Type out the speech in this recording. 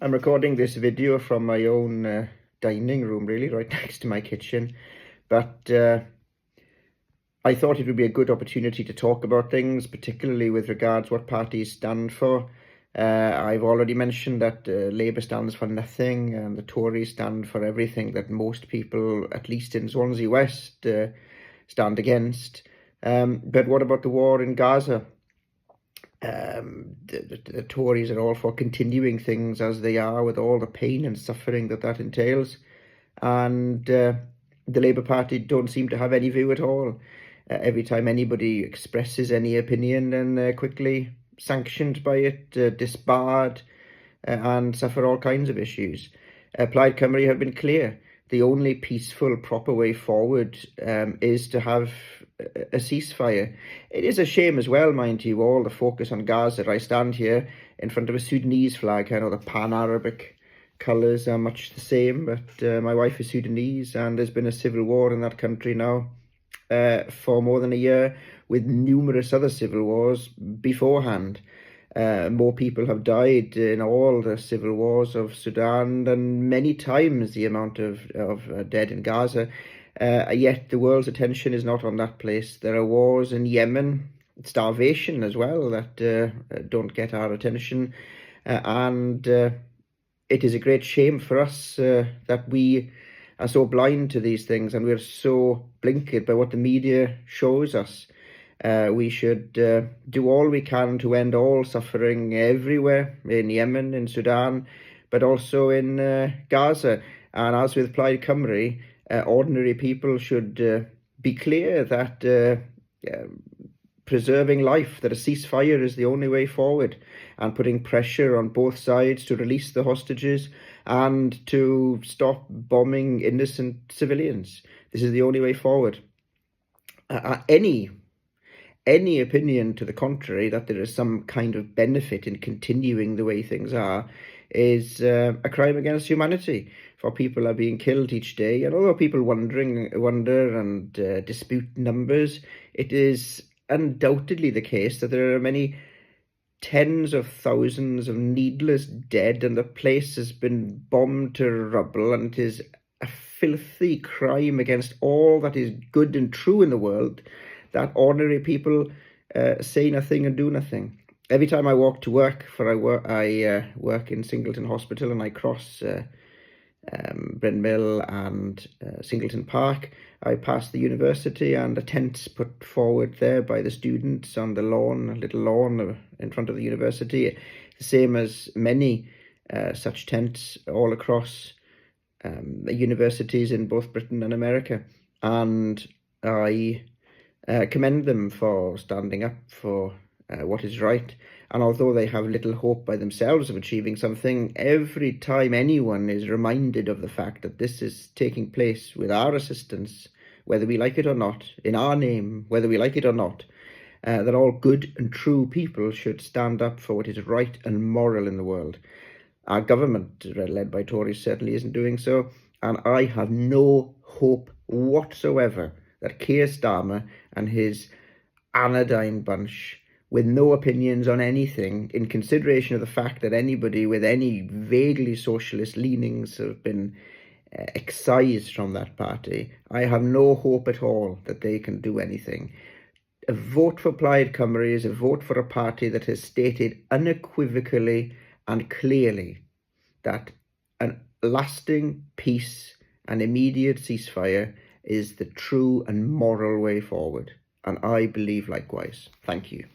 I'm recording this video from my own dining room, really, right next to my kitchen. But I thought it would be a good opportunity to talk about things, particularly with regards what parties stand for. I've already mentioned that Labour stands for nothing and the Tories stand for everything that most people, at least in Swansea West, stand against. But what about the war in Gaza? The Tories are all for continuing things as they are, with all the pain and suffering that entails, and the Labour Party don't seem to have any view at all. Every time anybody expresses any opinion, then they're quickly sanctioned by it, disbarred, and suffer all kinds of issues. Plaid Cymru have been clear. The only peaceful, proper way forward is to have a ceasefire. It is a shame as well, mind you, all the focus on Gaza. I stand here in front of a Sudanese flag. I know the Pan-Arabic colours are much the same, but my wife is Sudanese, and there's been a civil war in that country now for more than a year, with numerous other civil wars beforehand. More people have died in all the civil wars of Sudan than many times the amount of dead in Gaza. Yet the world's attention is not on that place. There are wars in Yemen, starvation as well, that don't get our attention. And it is a great shame for us that we are so blind to these things, and we're so blinkered by what the media shows us. We should do all we can to end all suffering everywhere, in Yemen, in Sudan, but also in Gaza. And as with Plaid Cymru, ordinary people should be clear that preserving life, that a ceasefire is the only way forward, and putting pressure on both sides to release the hostages and to stop bombing innocent civilians. This is the only way forward. Any opinion to the contrary, that there is some kind of benefit in continuing the way things are, is a crime against humanity. For people are being killed each day, and although people wonder and dispute numbers, it is undoubtedly the case that there are many tens of thousands of needless dead, and the place has been bombed to rubble, and it is a filthy crime against all that is good and true in the world that ordinary people say nothing and do nothing. Every time I walk to work, I work in Singleton Hospital, and I cross Bryn Mill and Singleton Park, I pass the university, and a tent's put forward there by the students on the lawn, a little lawn in front of the university, the same as many such tents all across universities in both Britain and America. And I commend them for standing up for what is right. And although they have little hope by themselves of achieving something, every time anyone is reminded of the fact that this is taking place with our assistance, whether we like it or not, in our name, whether we like it or not, that all good and true people should stand up for what is right and moral in the world. Our government, led by Tories, certainly isn't doing so, and I have no hope whatsoever that Keir Starmer and his anodyne bunch, with no opinions on anything, in consideration of the fact that anybody with any vaguely socialist leanings have been excised from that party, I have no hope at all that they can do anything. A vote for Plaid Cymru is a vote for a party that has stated unequivocally and clearly that a lasting peace and immediate ceasefire is the true and moral way forward. And I believe likewise. Thank you.